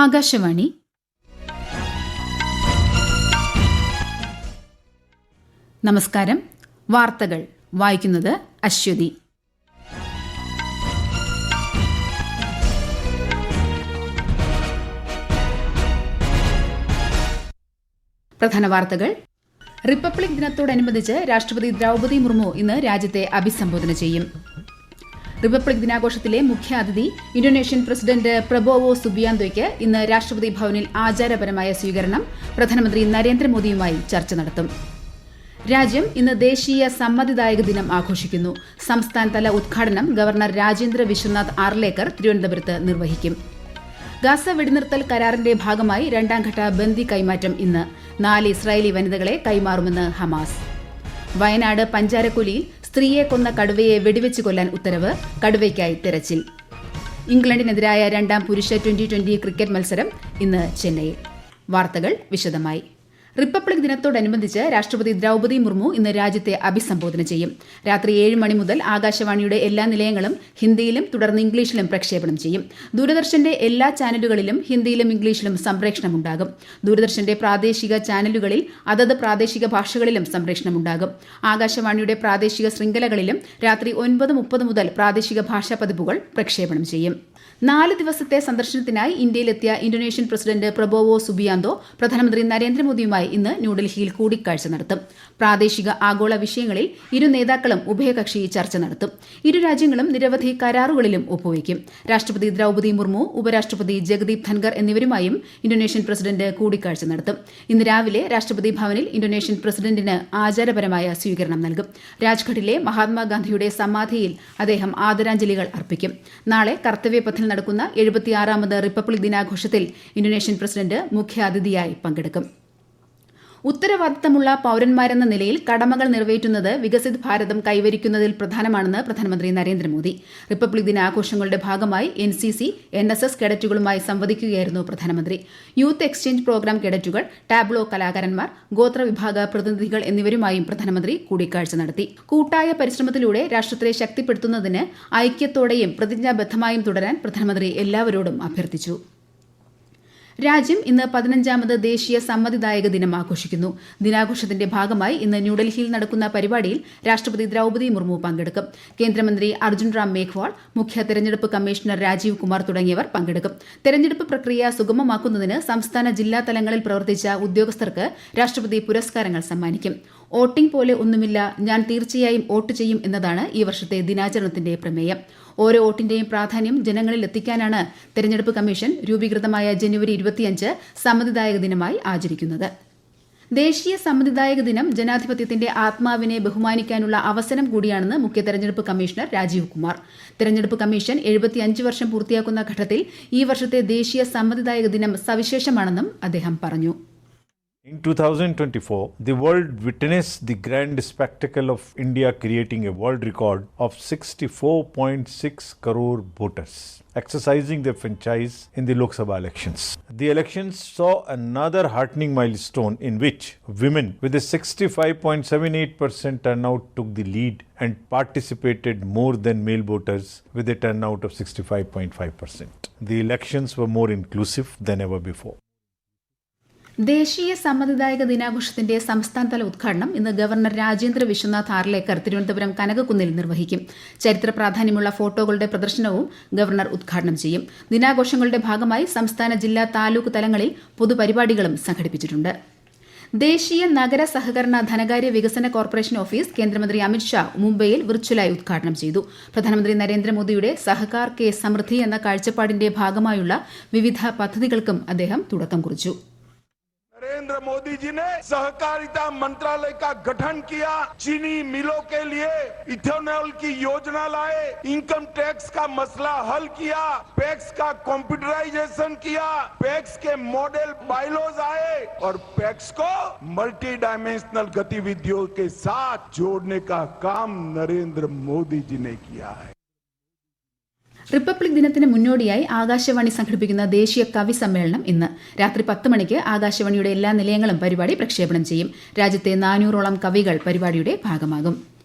ആകാശവാണി. നമസ്കാരം. വാർത്തകൾ വായിക്കുന്നത് അശ്വതി. പ്രധാന വാർത്തകൾ. റിപ്പബ്ലിക് ദിനത്തോടനുബന്ധിച്ച് രാഷ്ട്രപതി ദ്രൌപദി മുർമു ഇന്ന് രാജ്യത്തെ അഭിസംബോധന ചെയ്യും. റിപ്പബ്ലിക് ദിനാഘോഷത്തിലെ മുഖ്യാതിഥി ഇന്തോനേഷ്യൻ പ്രസിഡന്റ് പ്രബോവോ സുബിയാന്തോയ്ക്ക് ഇന്ന് രാഷ്ട്രപതി ഭവനിൽ ആചാരപരമായ സ്വീകരണം. പ്രധാനമന്ത്രി നരേന്ദ്രമോദിയുമായി ചർച്ച നടത്തും. രാജ്യം ഇന്ന് ദേശീയ സമ്മതിദായക ദിനം ആഘോഷിക്കുന്നു. സംസ്ഥാനതല ഉദ്ഘാടനം ഗവർണർ രാജേന്ദ്ര വിശ്വനാഥ് ആർലേക്കർ തിരുവനന്തപുരത്ത് നിർവഹിക്കും. ഗാസ വെടിനിർത്തൽ കരാറിന്റെ ഭാഗമായി രണ്ടാംഘട്ട ബന്ദി കൈമാറ്റം ഇന്ന്. 4 ഇസ്രായേലി വനിതകളെ കൈമാറുമെന്ന് ഹമാസ്. വയനാട് പഞ്ചാരക്കൊല്ലിയിൽ സ്ത്രീയെ കൊന്ന കടുവയെ വെടിവെച്ച് കൊല്ലാൻ ഉത്തരവ്. കടുവയ്ക്കായി തെരച്ചിൽ. ഇംഗ്ലണ്ടിനെതിരായ രണ്ടാം പുരുഷ ട്വന്റി ക്രിക്കറ്റ് മത്സരം ഇന്ന് ചെന്നൈയിൽ. വാർത്തകൾ വിശദമായി. റിപ്പബ്ലിക് ദിനത്തോടനുബന്ധിച്ച് രാഷ്ട്രപതി ദ്രൌപദി മുർമു ഇന്ന് രാജ്യത്തെ അഭിസംബോധന ചെയ്യും. രാത്രി 7 മണി മുതൽ ആകാശവാണിയുടെ എല്ലാ നിലയങ്ങളും ഹിന്ദിയിലും തുടർന്ന് ഇംഗ്ലീഷിലും പ്രക്ഷേപണം ചെയ്യും. ദൂരദർശന്റെ എല്ലാ ചാനലുകളിലും ഹിന്ദിയിലും ഇംഗ്ലീഷിലും സംപ്രേഷണമുണ്ടാകും. ദൂരദർശന്റെ പ്രാദേശിക ചാനലുകളിൽ അതത് പ്രാദേശിക ഭാഷകളിലും സംപ്രേഷണമുണ്ടാകും. ആകാശവാണിയുടെ പ്രാദേശിക ശൃംഖലകളിലും രാത്രി 9:30 മുതൽ പ്രാദേശിക ഭാഷാ പതിപ്പുകൾ പ്രക്ഷേപണം ചെയ്യും. 4 ദിവസത്തെ സന്ദർശനത്തിനായി ഇന്ത്യയിലെത്തിയ ഇന്തോനേഷ്യൻ പ്രസിഡന്റ് പ്രബോവോ സുബിയാന്തോ പ്രധാനമന്ത്രി നരേന്ദ്രമോദിയുമായി ഇന്ന് ന്യൂഡൽഹിയിൽ കൂടിക്കാഴ്ച നടത്തും. പ്രാദേശിക ആഗോള വിഷയങ്ങളിൽ ഇരു നേതാക്കളും ഉഭയകക്ഷി ചർച്ച നടത്തും. ഇരു രാജ്യങ്ങളും നിരവധി കരാറുകളിലും ഒപ്പുവയ്ക്കും. രാഷ്ട്രപതി ദ്രൌപദി മുർമു, ഉപരാഷ്ട്രപതി ജഗദീപ് ധൻഖർ എന്നിവരുമായും ഇന്തോനേഷ്യൻ പ്രസിഡന്റ് കൂടിക്കാഴ്ച നടത്തും. ഇന്ന് രാവിലെ രാഷ്ട്രപതി ഭവനിൽ ഇന്തോനേഷ്യൻ പ്രസിഡന്റിന് ആചാരപരമായ സ്വീകരണം നൽകും. രാജ്ഘട്ടിലെ മഹാത്മാഗാന്ധിയുടെ സമാധിയിൽ അദ്ദേഹം ആദരാഞ്ജലികൾ അർപ്പിക്കും. നാളെ കർത്തവ്യപഥിൽ നടക്കുന്ന 76ാമത് റിപ്പബ്ലിക് ദിനാഘോഷത്തിൽ ഇന്തോനേഷ്യൻ പ്രസിഡന്റ് മുഖ്യാതിഥിയായി പങ്കെടുക്കും. ഉത്തരവാദിത്തമുള്ള പൌരന്മാരെന്ന നിലയിൽ കടമകൾ നിറവേറ്റുന്നത് വികസിത് ഭാരതം കൈവരിക്കുന്നതിൽ പ്രധാനമാണെന്ന് പ്രധാനമന്ത്രി നരേന്ദ്രമോദി. റിപ്പബ്ലിക് ദിനാഘോഷങ്ങളുടെ ഭാഗമായി NCC, NSS കേഡറ്റുകളുമായി സംവദിക്കുകയായിരുന്നു പ്രധാനമന്ത്രി. യൂത്ത് എക്സ്ചേഞ്ച് പ്രോഗ്രാം കേഡറ്റുകൾ, ടാബ്ലോ കലാകാരന്മാർ, ഗോത്രവിഭാഗ പ്രതിനിധികൾ എന്നിവരുമായും പ്രധാനമന്ത്രി കൂടിക്കാഴ്ച നടത്തി. കൂട്ടായ പരിശ്രമത്തിലൂടെ രാഷ്ട്രത്തെ ശക്തിപ്പെടുത്തുന്നതിന് ഐക്യത്തോടെയും പ്രതിജ്ഞാബദ്ധമായും തുടരാൻ പ്രധാനമന്ത്രി എല്ലാവരോടും അഭ്യർത്ഥിച്ചു. രാജ്യം ഇന്ന് 15ാമത് ദേശീയ സമ്മതിദായക ദിനം ആഘോഷിക്കുന്നു. ദിനാഘോഷത്തിന്റെ ഭാഗമായി ഇന്ന് ന്യൂഡൽഹിയിൽ നടക്കുന്ന പരിപാടിയിൽ രാഷ്ട്രപതി ദ്രൌപദി മുർമു പങ്കെടുക്കും. കേന്ദ്രമന്ത്രി അർജുൻ റാം മേഘ്വാൾ, മുഖ്യ തെരഞ്ഞെടുപ്പ് കമ്മീഷണർ രാജീവ് കുമാർ തുടങ്ങിയവർ പങ്കെടുക്കും. തെരഞ്ഞെടുപ്പ് പ്രക്രിയ സുഗമമാക്കുന്നതിന് സംസ്ഥാന ജില്ലാ തലങ്ങളിൽ പ്രവർത്തിച്ച ഉദ്യോഗസ്ഥർക്ക് രാഷ്ട്രപതി പുരസ്കാരങ്ങൾ സമ്മാനിക്കും. വോട്ടിംഗ് പോലെ ഒന്നുമില്ല, ഞാൻ തീർച്ചയായും വോട്ട് ചെയ്യും എന്നതാണ് ഈ വർഷത്തെ ദിനാചരണത്തിന്റെ പ്രമേയം. ഓരോ വോട്ടിന്റെയും പ്രാധാന്യം ജനങ്ങളിൽ എത്തിക്കാനാണ് തെരഞ്ഞെടുപ്പ് കമ്മീഷൻ രൂപീകൃതമായ ജനുവരി 25 സമ്മതിദായക ദിനമായി ആചരിക്കുന്നത്. ദേശീയ സമ്മതിദായക ദിനം ജനാധിപത്യത്തിന്റെ ആത്മാവിനെ ബഹുമാനിക്കാനുള്ള അവസരം കൂടിയാണെന്ന് മുഖ്യ തെരഞ്ഞെടുപ്പ് കമ്മീഷണർ രാജീവ് കുമാർ. തെരഞ്ഞെടുപ്പ് കമ്മീഷൻ 75 വർഷം പൂർത്തിയാക്കുന്ന ഘട്ടത്തിൽ ഈ വർഷത്തെ ദേശീയ സമ്മതിദായക ദിനം സവിശേഷമാണെന്നും അദ്ദേഹം പറഞ്ഞു. In 2024, the world witnessed the grand spectacle of India creating a world record of 64.6 crore voters, exercising their franchise in the Lok Sabha elections. The elections saw another heartening milestone in which women with a 65.78% turnout took the lead and participated more than male voters with a turnout of 65.5%. The elections were more inclusive than ever before. ദേശീയ സമ്മതിദായക ദിനാഘോഷത്തിന്റെ സംസ്ഥാനതല ഉദ്ഘാടനം ഇന്ന് governor Rajendra Vishwanath Arlekar Thiruvananthapuram കനകക്കുന്നിൽ നിർവഹിക്കും. ചരിത്ര പ്രാധാന്യമുള്ള ഫോട്ടോകളുടെ പ്രദർശനവും governor ഉദ്ഘാടനം ചെയ്യും. ദിനാഘോഷങ്ങളുടെ ഭാഗമായി സംസ്ഥാന, ജില്ലാ, താലൂക്ക് തലങ്ങളിൽ പൊതുപരിപാടികളും സംഘടിപ്പിച്ചിട്ടുണ്ട്. ദേശീയ നഗര സഹകരണ ധനകാര്യ വികസന കോർപ്പറേഷൻ ഓഫീസ് കേന്ദ്രമന്ത്രി അമിത്ഷാ മുംബൈയിൽ വിർച്വലായി ഉദ്ഘാടനം ചെയ്തു. പ്രധാനമന്ത്രി നരേന്ദ്രമോദിയുടെ സഹകാർ കെ സമൃദ്ധി എന്ന കാഴ്ചപ്പാടിന്റെ ഭാഗമായുള്ള വിവിധ പദ്ധതികൾക്കും അദ്ദേഹം തുടക്കം കുറിച്ചു. नरेंद्र मोदी जी ने सहकारिता मंत्रालय का गठन किया, चीनी मिलों के लिए इथेनॉल की योजना लाए, इनकम टैक्स का मसला हल किया, पैक्स का कंप्यूटराइजेशन किया, पैक्स के मॉडल बायलॉज आए और पैक्स को मल्टी डायमेंशनल गतिविधियों के साथ जोड़ने का काम नरेंद्र मोदी जी ने किया है. റിപ്പബ്ലിക് ദിനത്തിന് മുന്നോടിയായി ആകാശവാണി സംഘടിപ്പിക്കുന്ന ദേശീയ കവി സമ്മേളനം ഇന്ന് രാത്രി 10 മണിക്ക് ആകാശവാണിയുടെ എല്ലാ നിലയങ്ങളും പരിപാടി പ്രക്ഷേപണം ചെയ്യും. രാജ്യത്തെ 400ഓളം കവികൾ പരിപാടിയുടെ ഭാഗമാകും.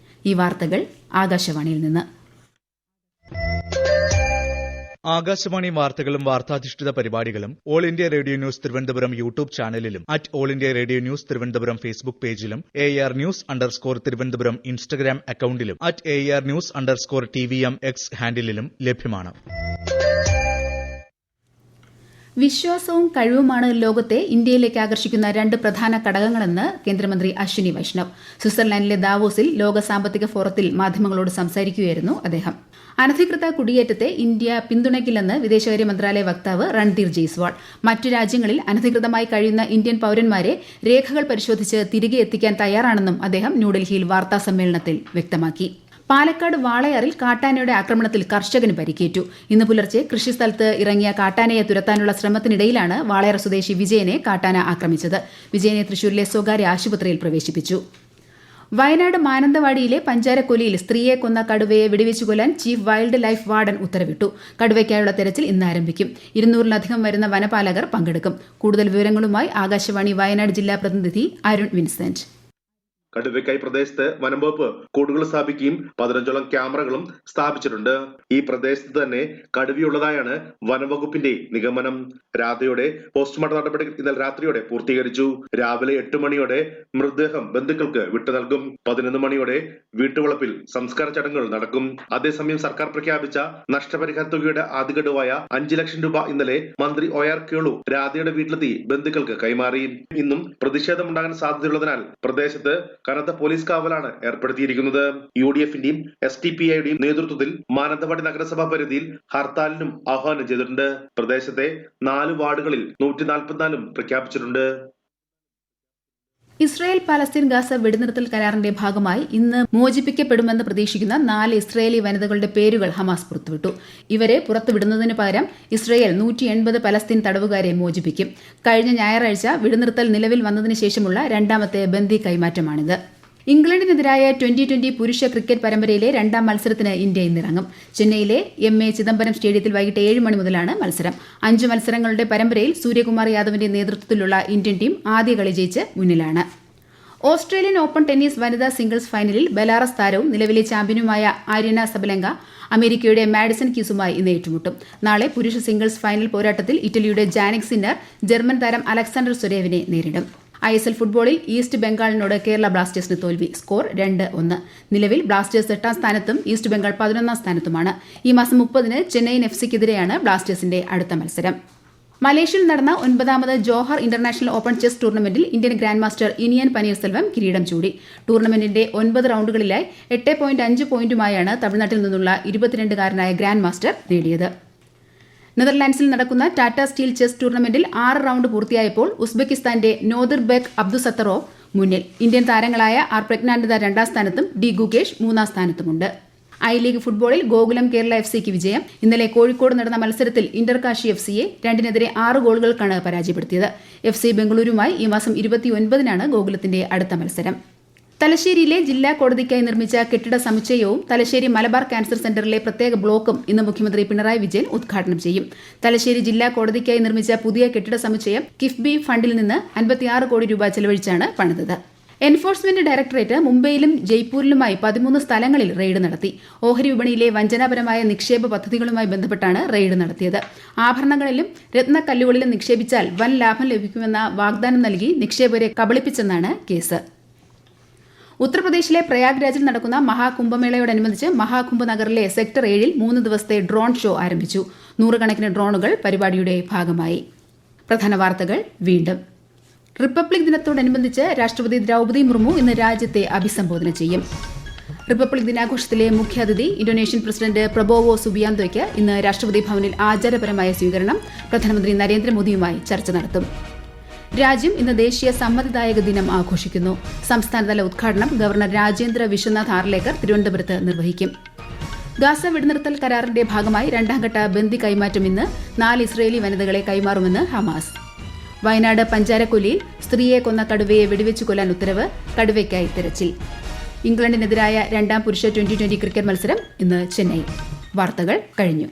ഈ വാർത്തകൾ ആകാശവാണിയിൽ നിന്ന്. ആകാശവാണി വാർത്തകളും വാർത്താധിഷ്ഠിത പരിപാടികളും All India Radio News Thiruvananthapuram YouTube ചാനലിലും All India Radio News Thiruvananthapuram Facebook പേജിലും AR News_ തിരുവനന്തപുരം ഇൻസ്റ്റഗ്രാം അക്കൌണ്ടിലും AR News_TVM X ഹാൻഡിലും ലഭ്യമാണ്. വിശ്വാസവും കഴിവുമാണ് ലോകത്തെ ഇന്ത്യയിലേക്ക് ആകർഷിക്കുന്ന രണ്ട് പ്രധാന ഘടകങ്ങളെന്ന് കേന്ദ്രമന്ത്രി അശ്വിനി വൈഷ്ണവ്. സ്വിറ്റ്സർലാൻഡിലെ ദാവോസിൽ ലോക സാമ്പത്തിക ഫോറത്തിൽ മാധ്യമങ്ങളോട് സംസാരിക്കുകയായിരുന്നു അദ്ദേഹം. അനധികൃത കുടിയേറ്റത്തെ ഇന്ത്യ പിന്തുണയ്ക്കില്ലെന്ന് വിദേശകാര്യ മന്ത്രാലയ വക്താവ് രൺധീർ ജയ്സ്വാൾ. മറ്റു രാജ്യങ്ങളിൽ അനധികൃതമായി കഴിയുന്ന ഇന്ത്യൻ പൌരന്മാരെ രേഖകൾ പരിശോധിച്ച് തിരികെ എത്തിക്കാൻ തയ്യാറാണെന്നും അദ്ദേഹം ന്യൂഡൽഹിയിൽ വാർത്താസമ്മേളനത്തിൽ വ്യക്തമാക്കി. പാലക്കാട് വാളയാറിൽ കാട്ടാനയുടെ ആക്രമണത്തിൽ കർഷകന് പരിക്കേറ്റു. ഇന്ന് പുലർച്ചെ കൃഷിസ്ഥലത്ത് ഇറങ്ങിയ കാട്ടാനയെ തുരത്താനുള്ള ശ്രമത്തിനിടയിലാണ് വാളയാർ സ്വദേശി വിജയനെ കാട്ടാന ആക്രമിച്ചത്. വിജയനെ തൃശൂരിലെ സ്വകാര്യ ആശുപത്രിയിൽ പ്രവേശിപ്പിച്ചു. വയനാട് മാനന്തവാടിയിലെ പഞ്ചാരക്കൊല്ലിയിൽ സ്ത്രീയെ കൊന്ന കടുവയെ വെടിവെച്ചു കൊല്ലാൻ ചീഫ് വൈൽഡ് ലൈഫ് വാർഡൻ ഉത്തരവിട്ടു. കടുവയ്ക്കായുള്ള തെരച്ചിൽ ഇന്ന് ആരംഭിക്കും. 200-ലധികം വരുന്ന വനപാലകർ പങ്കെടുക്കും. കൂടുതൽ വിവരങ്ങളുമായി ആകാശവാണി വയനാട് ജില്ലാ പ്രതിനിധി അരുൺ വിൻസെന്റ്. കടുവയ്ക്കായി പ്രദേശത്ത് വനം വകുപ്പ് കൂടുകൾ സ്ഥാപിക്കുകയും 15ഓളം ക്യാമറകളും സ്ഥാപിച്ചിട്ടുണ്ട്. ഈ പ്രദേശത്ത് തന്നെ കടുവയുള്ളതായാണ് വനംവകുപ്പിന്റെ നിഗമനം. രാധയുടെ പോസ്റ്റ്മോർട്ടം നടപടികൾ ഇന്നലെ രാത്രിയോടെ പൂർത്തീകരിച്ചു. രാവിലെ 8 മണിയോടെ മൃതദേഹം ബന്ധുക്കൾക്ക് വിട്ടു നൽകും. 11 മണിയോടെ വീട്ടുവളപ്പിൽ സംസ്കാര ചടങ്ങുകൾ നടക്കും. അതേസമയം സർക്കാർ പ്രഖ്യാപിച്ച നഷ്ടപരിഹാര തുകയുടെ ആദ്യ ഗഡുവായ 5 ലക്ഷം രൂപ ഇന്നലെ മന്ത്രി OR കേളു രാധയുടെ വീട്ടിലെത്തി ബന്ധുക്കൾക്ക് കൈമാറി. ഇന്നും പ്രതിഷേധമുണ്ടാകാൻ സാധ്യതയുള്ളതിനാൽ പ്രദേശത്ത് കനത്ത പോലീസ് കാവലാണ് ഏർപ്പെടുത്തിയിരിക്കുന്നത്. UDF-ന്റെയും SDPI-യുടെയും നേതൃത്വത്തിൽ മാനന്തവാടി നഗരസഭാ പരിധിയിൽ ഹർത്താലിനും ആഹ്വാനം ചെയ്തിട്ടുണ്ട്. പ്രദേശത്തെ 4 വാർഡുകളിൽ 144 പ്രഖ്യാപിച്ചിട്ടുണ്ട്. ഇസ്രായേൽ പാലസ്തീൻ ഗാസ വെടിനിർത്തൽ കരാറിന്റെ ഭാഗമായി ഇന്ന് മോചിപ്പിക്കപ്പെടുമെന്ന് പ്രതീക്ഷിക്കുന്ന 4 ഇസ്രായേലി വനിതകളുടെ പേരുകൾ ഹമാസ് പുറത്തുവിട്ടു. ഇവരെ പുറത്തുവിടുന്നതിന് പകരം ഇസ്രായേൽ 180 പലസ്തീൻ തടവുകാരെ മോചിപ്പിക്കും. കഴിഞ്ഞ ഞായറാഴ്ച വെടിനിർത്തൽ നിലവിൽ വന്നതിന് ശേഷമുള്ള രണ്ടാമത്തെ ബന്ദി കൈമാറ്റമാണിത്. ഇംഗ്ലണ്ടിനെതിരായ 2020 പുരുഷ ക്രിക്കറ്റ് പരമ്പരയിലെ രണ്ടാം മത്സരത്തിന് ഇന്ത്യ ഇന്നിറങ്ങും. ചെന്നൈയിലെ MA ചിദംബരം സ്റ്റേഡിയത്തിൽ വൈകിട്ട് 7 മണി മുതലാണ് മത്സരം. 5 മത്സരങ്ങളുടെ പരമ്പരയിൽ സൂര്യകുമാർ യാദവിന്റെ നേതൃത്വത്തിലുള്ള ഇന്ത്യൻ ടീം ആദ്യ കളി ജയിച്ച് മുന്നിലാണ്. ഓസ്ട്രേലിയൻ ഓപ്പൺ ടെന്നീസ് വനിതാ സിംഗിൾസ് ഫൈനലിൽ ബെലാറസ് താരവും നിലവിലെ ചാമ്പ്യനുമായ ആര്യന സബലങ്ക അമേരിക്കയുടെ മാഡിസൺ കീസുമായി ഇന്ന് ഏറ്റുമുട്ടും. നാളെ പുരുഷ സിംഗിൾസ് ഫൈനൽ പോരാട്ടത്തിൽ ഇറ്റലിയുടെ ജാനിക് സിന്നർ ജർമ്മൻ താരം അലക്സാണ്ടർ സ്വരേവിനെ നേരിടും. ISL ഫുട്ബോളിൽ ഈസ്റ്റ് ബംഗാളിനോട് കേരള ബ്ലാസ്റ്റേഴ്സിന് തോൽവി. സ്കോർ 2-1. നിലവിൽ ബ്ലാസ്റ്റേഴ്സ് 8ാം സ്ഥാനത്തും ഈസ്റ്റ് ബംഗാൾ 11ാം സ്ഥാനത്തുമാണ്. ഈ മാസം 30-ന് ചെന്നൈയിൻ FCക്കെതിരെയാണ് ബ്ലാസ്റ്റേഴ്സിന്റെ അടുത്ത മത്സരം. മലേഷ്യയിൽ നടന്ന 9ാമത് ജോഹർ ഇന്റർനാഷണൽ ഓപ്പൺ ചെസ് ടൂർണമെന്റിൽ ഇന്ത്യൻ ഗ്രാൻഡ് മാസ്റ്റർ ഇനിയൻ പനീർസെൽവം കിരീടം ചൂടി. ടൂർണമെന്റിന്റെ 9 റൌണ്ടുകളിലായി 8.5 പോയിന്റുമായാണ് തമിഴ്നാട്ടിൽ നിന്നുള്ള 22-കാരനായ ഗ്രാൻഡ് മാസ്റ്റർ നേടിയത്. നെതർലാൻഡ്സിൽ നടക്കുന്ന ടാറ്റ സ്റ്റീൽ ചെസ് ടൂർണമെന്റിൽ 6 റൌണ്ട് പൂർത്തിയായപ്പോൾ ഉസ്ബെക്കിസ്ഥാന്റെ നോദിർബെക് അബ്ദുസത്തറോവ് മുന്നിൽ. ഇന്ത്യൻ താരങ്ങളായ R പ്രജ്ഞാനന്ദ 2ാം സ്ഥാനത്തും D ഗുകേഷ് 3ാം സ്ഥാനത്തുമുണ്ട്. I-ലീഗ് ഫുട്ബോളിൽ ഗോകുലം കേരള FCക്ക് വിജയം. ഇന്നലെ കോഴിക്കോട് നടന്ന മത്സരത്തിൽ ഇന്റർകാശി FCയെ 2-നെതിരെ 6 ഗോളുകൾക്കാണ് പരാജയപ്പെടുത്തിയത്. FC ബംഗളൂരുമായി ഈ മാസം 29-നാണ് ഗോകുലത്തിന്റെ അടുത്ത മത്സരം. തലശ്ശേരിയിലെ ജില്ലാ കോടതിക്കായി നിർമ്മിച്ച കെട്ടിട സമുച്ചയവും തലശ്ശേരി മലബാർ ക്യാൻസർ സെന്ററിലെ പ്രത്യേക ബ്ലോക്കും ഇന്ന് മുഖ്യമന്ത്രി പിണറായി വിജയൻ ഉദ്ഘാടനം ചെയ്യും. തലശ്ശേരി ജില്ലാ കോടതിക്കായി നിർമ്മിച്ച പുതിയ കെട്ടിട സമുച്ചയം കിഫ്ബി ഫണ്ടിൽ നിന്ന് 56 കോടി രൂപ ചെലവഴിച്ചാണ് പണിതത്. എൻഫോഴ്സ്മെന്റ് ഡയറക്ടറേറ്റ് മുംബൈയിലും ജയ്പൂരിലുമായി 13 സ്ഥലങ്ങളിൽ റെയ്ഡ് നടത്തി. ഓഹരി വിപണിയിലെ വഞ്ചനാപരമായ നിക്ഷേപ പദ്ധതികളുമായി ബന്ധപ്പെട്ടാണ് റെയ്ഡ് നടത്തിയത്. ആഭരണങ്ങളിലും രത്നക്കല്ലുകളിലും നിക്ഷേപിച്ചാൽ വൻ ലാഭം ലഭിക്കുമെന്ന വാഗ്ദാനം നൽകി നിക്ഷേപകരെ കബളിപ്പിച്ചെന്നാണ് കേസ്. ഉത്തർപ്രദേശിലെ പ്രയാഗ്രാജിൽ നടക്കുന്ന മഹാകുംഭമേളയോടനുബന്ധിച്ച് മഹാകുംഭ് നഗറിലെ സെക്ടർ 7-ൽ 3 ദിവസത്തെ ഡ്രോൺ ഷോ ആരംഭിച്ചു. 100 കണക്കിന് ഡ്രോണുകൾ പരിപാടിയുടെ ഭാഗമായി. പ്രധാന വാർത്തകൾ വീണ്ടും. റിപ്പബ്ലിക് ദിനത്തോടനുബന്ധിച്ച് രാഷ്ട്രപതി ദ്രൗപദി മുർമു ഇന്ന് രാജ്യത്തെ അഭിസംബോധന ചെയ്യും. റിപ്പബ്ലിക് ദിനാഘോഷത്തിലെ മുഖ്യാതിഥി ഇന്തോനേഷ്യൻ പ്രസിഡന്റ് പ്രബോവോ സുബിയാന്തോയ്ക്ക് ഇന്ന് രാഷ്ട്രപതി ഭവനിൽ ആചാരപരമായ സ്വീകരണം. പ്രധാനമന്ത്രി നരേന്ദ്രമോദിയുമായി ചർച്ച നടത്തും. രാജ്യം ഇന്ന് ദേശീയ സമ്മതിദായക ദിനം ആഘോഷിക്കുന്നു. സംസ്ഥാനതല ഉദ്ഘാടനം ഗവർണർ രാജേന്ദ്ര വിശ്വനാഥ് ആർലേക്കർ തിരുവനന്തപുരത്ത് നിർവഹിക്കും. ഗാസ വെടിനിർത്തൽ കരാറിന്റെ ഭാഗമായി 2ാം ഘട്ട ബന്ദി കൈമാറ്റം ഇന്ന് 4 ഇസ്രായേലി വനിതകളെ കൈമാറുമെന്ന് ഹമാസ്. വയനാട് പഞ്ചാരക്കൊല്ലിയിൽ സ്ത്രീയെ കൊന്ന കടുവയെ വെടിവെച്ചു കൊല്ലാൻ ഉത്തരവ്. കടുവയ്ക്കായി തെരച്ചിൽ. ഇംഗ്ലണ്ടിനെതിരായ 2ാം പുരുഷ 2020 ക്രിക്കറ്റ് മത്സരം ഇന്ന് ചെന്നൈ. വാർത്തകൾ കഴിഞ്ഞു.